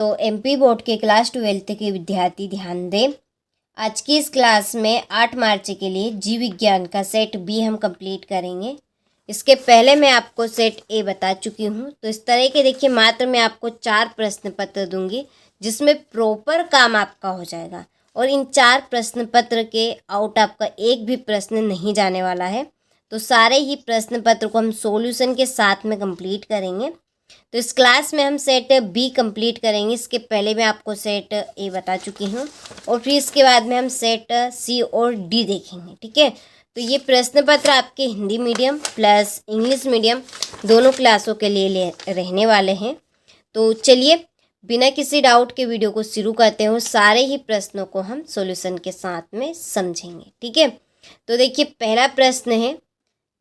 तो MP board के class 12th के विद्यार्थी ध्यान दें। आज की इस क्लास में 8 मार्च के लिए जीव विज्ञान का सेट बी हम कंप्लीट करेंगे। इसके पहले मैं आपको सेट ए बता चुकी हूँ। तो इस तरह के देखिए मात्र मैं आपको 4 प्रश्न पत्र दूंगी जिसमें प्रॉपर काम आपका हो जाएगा और इन 4 प्रश्न पत्र के आउट आपका एक भी प्रश्न नहीं जाने वाला है। तो सारे ही प्रश्न पत्र को हम सॉल्यूशन के साथ में कंप्लीट करेंगे। तो इस क्लास में हम सेट बी कंप्लीट करेंगे। इसके पहले मैं आपको सेट ए बता चुकी हूँ और फिर इसके बाद में हम सेट सी और डी देखेंगे। ठीक है, तो ये प्रश्न पत्र आपके Hindi medium plus English medium दोनों क्लासों के लिए रहने वाले हैं। तो चलिए बिना किसी डाउट के वीडियो को शुरू करते हैं। सारे ही प्रश्नों को हम सॉल्यूशन के साथ में समझेंगे। ठीक है, तो देखिए पहला प्रश्न है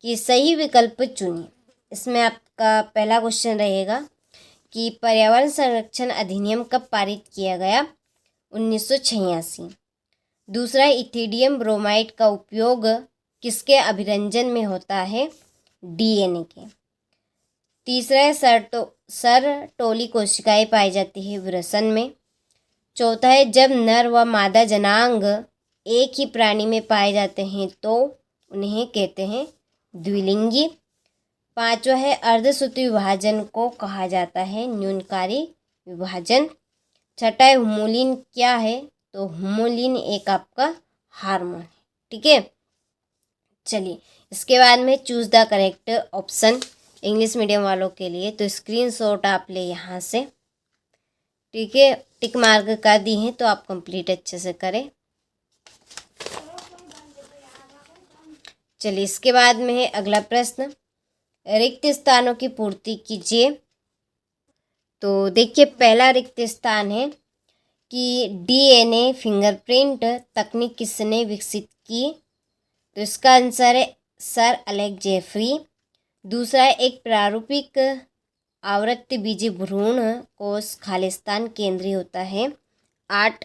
कि सही विकल्प चुनिए। इसमें आपका पहला क्वेश्चन रहेगा कि पर्यावरण संरक्षण अधिनियम कब पारित किया गया? 1986। दूसरा, इथिडियम ब्रोमाइड का उपयोग किसके अभिरंजन में होता है? डीएनए के। तीसरा, सरटोली कोशिकाएं पाई जाती है वृषण में। चौथा है, जब नर व मादा जनांग एक ही प्राणी में पाए जाते हैं तो उन्हें कहते हैं द्विलिंगी। पांचवा है, अर्धसूत्री विभाजन को कहा जाता है न्यूनकारी विभाजन। छठा है, हुमुलिन क्या है? तो हुमुलिन एक आपका हार्मोन है। ठीक है, चलिए इसके बाद में choose the correct option English medium वालों के लिए। तो स्क्रीनशॉट आप ले यहाँ से। ठीक है, टिक मार्क कर दी हैं तो आप कंप्लीट अच्छे से करें। चलिए इसके बाद में है अगला प्रश्न, रिक्त स्थानों की पूर्ति कीजिए। तो देखिए पहला रिक्त स्थान है कि डीएनए फिंगरप्रिंट तकनीक किसने विकसित की? तो इसका आंसर है सर अलेक्स जेफरी। दूसरा है, एक प्रारूपिक आवृत्ति बीजी भ्रूण कोश खालिस्तान केंद्रीय होता है 8।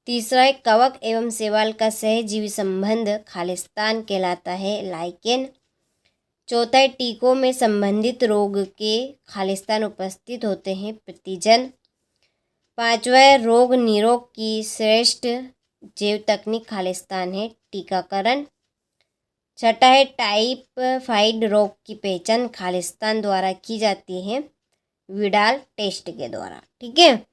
तीसरा है, कवक एवं शैवाल का सहजीवी संबंध खालिस्तान कहलाता है लाइकेन। चौथा है, टीकों में संबंधित रोग के खालिस्तान उपस्थित होते हैं प्रतिजन। पांचवा है, रोग निरोग की श्रेष्ठ जैव तकनीक खालिस्तान है टीकाकरण। छठा है, टाइफाइड रोग की पहचान खालिस्तान द्वारा की जाती है विडाल टेस्ट के द्वारा। ठीक है,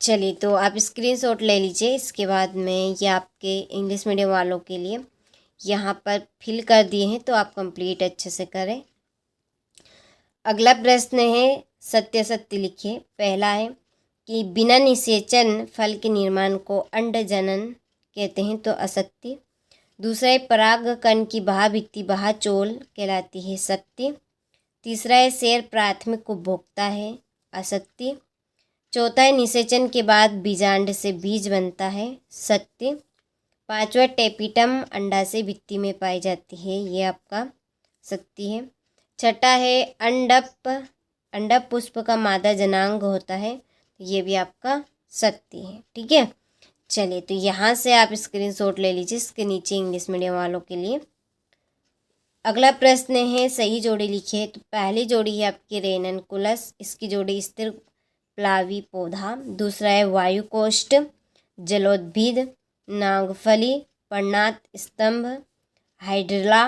चलिए तो आप स्क्रीनशॉट ले लीजिए। इसके बाद में ये आपके इंग्लिश मीडियम वालों के लिए यहाँ पर फिल कर दिए हैं तो आप कंप्लीट अच्छे से करें। अगला प्रश्न है, सत्य सत्य लिखिए। पहला है कि बिना निषेचन फल के निर्माण को अंड जनन कहते हैं तो असत्य। दूसरा है, पराग कण की बाह्य बाह्यचोल कहलाती है सत्य। तीसरा है, शेर प्राथमिक उपभोक्ता है असत्य। चौथा है, निषेचन के बाद बीजांड से बीज बनता है सत्य। पांचवा, टेपिटम अंडा से भित्ति में पाई जाती है ये आपका सत्य है। छठा है, अंडप पुष्प का मादा जनांग होता है ये भी आपका सत्य है। ठीक है, चलिए तो यहाँ से आप स्क्रीनशॉट ले लीजिए इसके नीचे इंग्लिश मीडियम वालों के लिए। अगला प्रश्न है, सही जोड़ी लिखिए। तो पहली जोड़ी है आपकी रेननकुलस, इसकी जोड़ी स्थिर प्लावी पौधा। दूसरा है, वायुकोष्ठ जलोद्भिद नागफली पर्णात स्तंभ हाइड्रला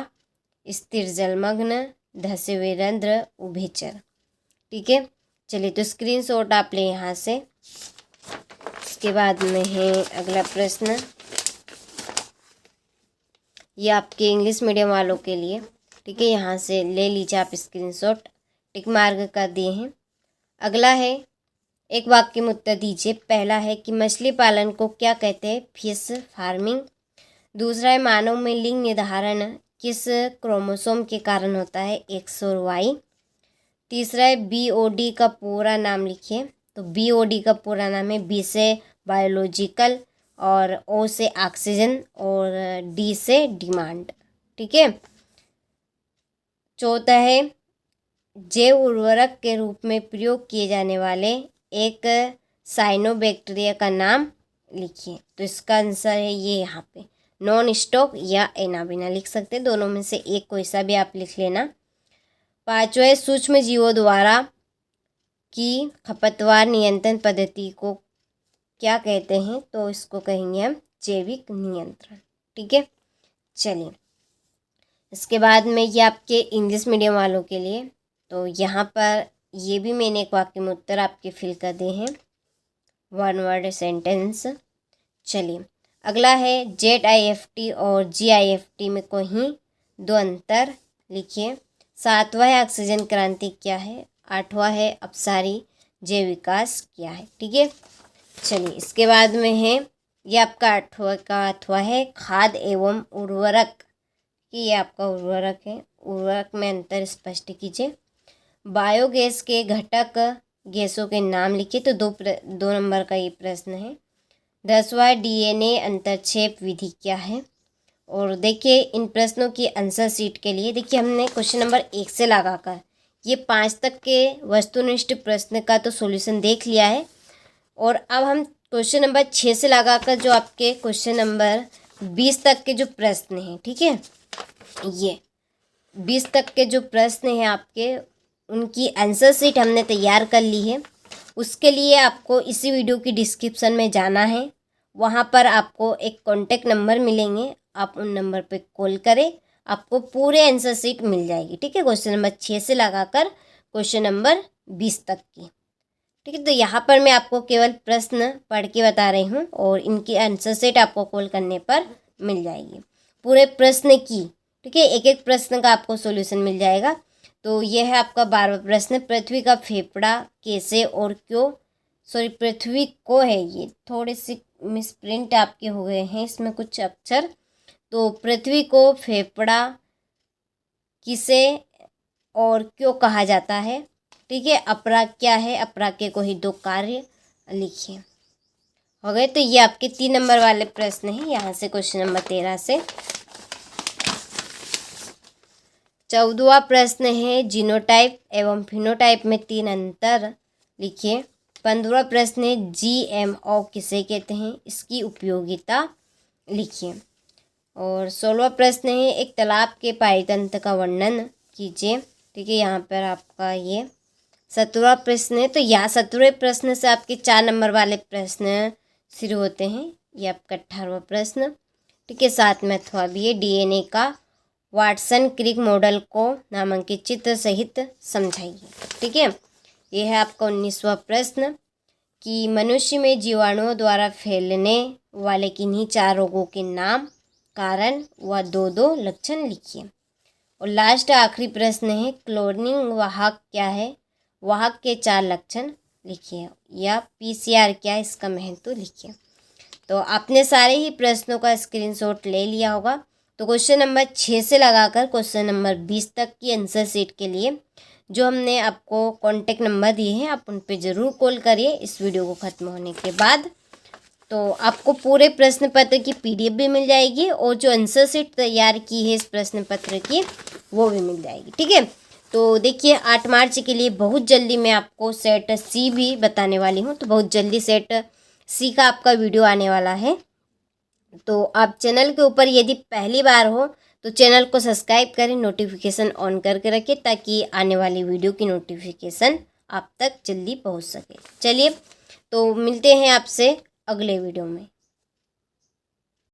स्थिर जलमग्न धसेवेरंध्र उभयचर। ठीक है, चलिए तो स्क्रीनशॉट आप ले यहाँ से। इसके बाद में है अगला प्रश्न, ये आपके इंग्लिश मीडियम वालों के लिए। ठीक है, यहाँ से ले लीजिए आप स्क्रीनशॉट, टिक मार्क कर दिए हैं। अगला है, एक वाक्य में उत्तर दीजिए। पहला है कि मछली पालन को क्या कहते हैं? Fish farming. दूसरा है, मानव में लिंग निर्धारण किस क्रोमोसोम के कारण होता है? एक्स और वाई। तीसरा है, बीओडी का पूरा नाम लिखिए। तो बीओडी का पूरा नाम है बी से बायोलॉजिकल और ओ से ऑक्सीजन और डी से डिमांड। ठीक है, चौथा है, जैव उर्वरक के रूप में प्रयोग किए जाने वाले एक साइनोबैक्टीरिया का नाम लिखिए। तो इसका आंसर है ये यहाँ पे नॉन स्टॉक या एनाबिना लिख सकते हैं, दोनों में से एक कोई सा भी आप लिख लेना। पांचवा है, सूक्ष्म जीवों द्वारा की खपतवार नियंत्रण पद्धति को क्या कहते हैं? तो इसको कहेंगे हम जैविक नियंत्रण। ठीक है, चलिए इसके बाद में ये आपके इंग्लिश मीडियम वालों के लिए, तो यहाँ पर ये भी मैंने एक वाक्य में उत्तर आपके फिल कर दिए हैं, वन वर्ड सेंटेंस। चलिए अगला है ZIFT और GIFT में कोई दो अंतर लिखिए। 7वां है ऑक्सीजन क्रांति क्या है, 8वां है अपसारी जैव विकास क्या है। ठीक है, चलिए इसके बाद में है ये आपका 8वां है खाद एवं उर्वरक, कि ये आपका उर्वरक है, उर्वरक में अंतर स्पष्ट कीजिए। बायोगैस के घटक गैसों के नाम लिखिए, तो दो नंबर का ये प्रश्न है। 10वां DNA अंतरक्षेप विधि क्या है। और देखिए इन प्रश्नों की आंसर शीट के लिए देखिए हमने क्वेश्चन नंबर 1 से लगाकर ये 5 तक के वस्तुनिष्ठ प्रश्न का तो सॉल्यूशन देख लिया है, और अब हम क्वेश्चन नंबर 6 से लगाकर जो आपके क्वेश्चन नंबर 20 तक के जो प्रश्न हैं, ठीक है, ये 20 तक के जो प्रश्न हैं आपके, उनकी आंसर शीट हमने तैयार कर ली है। उसके लिए आपको इसी वीडियो की डिस्क्रिप्शन में जाना है, वहाँ पर आपको एक कॉन्टेक्ट नंबर मिलेंगे, आप उन नंबर पे कॉल करें, आपको पूरे आंसर शीट मिल जाएगी। ठीक है, क्वेश्चन नंबर 6 से लगाकर क्वेश्चन नंबर 20 तक की। ठीक है, तो यहाँ पर मैं आपको केवल प्रश्न पढ़ के बता रही हूँ और इनकी आंसर शीट आपको कॉल करने पर मिल जाएगी पूरे प्रश्न की। ठीक है, एक एक प्रश्न का आपको सॉल्यूशन मिल जाएगा। तो यह है आपका 12वां प्रश्न, पृथ्वी का फेफड़ा कैसे और क्यों, सॉरी पृथ्वी को है, ये थोड़े से मिसप्रिंट आपके हो गए हैं इसमें कुछ अक्षर। तो पृथ्वी को फेफड़ा किसे और क्यों कहा जाता है। ठीक है, अपराग क्या है, अपराग के कोई दो कार्य लिखिए। हो गए, तो ये आपके 3 नंबर वाले प्रश्न हैं। यहाँ से क्वेश्चन नंबर 13 से 14वां प्रश्न है जीनोटाइप एवं फिनोटाइप में 3 अंतर लिखिए। 15वां प्रश्न है GMO किसे कहते हैं, इसकी उपयोगिता लिखिए। और 16वां प्रश्न है एक तालाब के पायतंत्र का वर्णन कीजिए। ठीक है, यहाँ पर आपका ये 17वां प्रश्न है। तो यहाँ 17वें प्रश्न से आपके 4 नंबर वाले प्रश्न शुरू होते हैं। ये आपका 18वां प्रश्न। ठीक है, 7 में अथवा भी है DNA का वाटसन क्रिक मॉडल को नामांकित चित्र सहित समझाइए। ठीक है, यह है आपका 19वां प्रश्न कि मनुष्य में जीवाणुओं द्वारा फैलने वाले किन्हीं 4 रोगों के नाम, कारण व 2 लक्षण लिखिए। और लास्ट आखिरी प्रश्न है क्लोनिंग वाहक क्या है, वाहक के 4 लक्षण लिखिए, या PCR क्या है, इसका महत्व लिखिए। तो आपने सारे ही प्रश्नों का स्क्रीनशॉट ले लिया होगा। तो क्वेश्चन नंबर 6 से लगाकर क्वेश्चन नंबर 20 तक की आंसर शीट के लिए जो हमने आपको कॉन्टेक्ट नंबर दिए हैं, आप उन पे ज़रूर कॉल करिए इस वीडियो को ख़त्म होने के बाद। तो आपको पूरे प्रश्न पत्र की PDF भी मिल जाएगी और जो आंसर शीट तैयार की है इस प्रश्न पत्र की वो भी मिल जाएगी। ठीक है, तो देखिए 8 मार्च के लिए बहुत जल्दी मैं आपको सेट C भी बताने वाली हूँ। तो बहुत जल्दी सेट C का आपका वीडियो आने वाला है। तो आप चैनल के ऊपर यदि पहली बार हो तो चैनल को सब्सक्राइब करें, नोटिफिकेशन ऑन करके रखें ताकि आने वाली वीडियो की नोटिफिकेशन आप तक जल्दी पहुंच सके। चलिए, तो मिलते हैं आपसे अगले वीडियो में।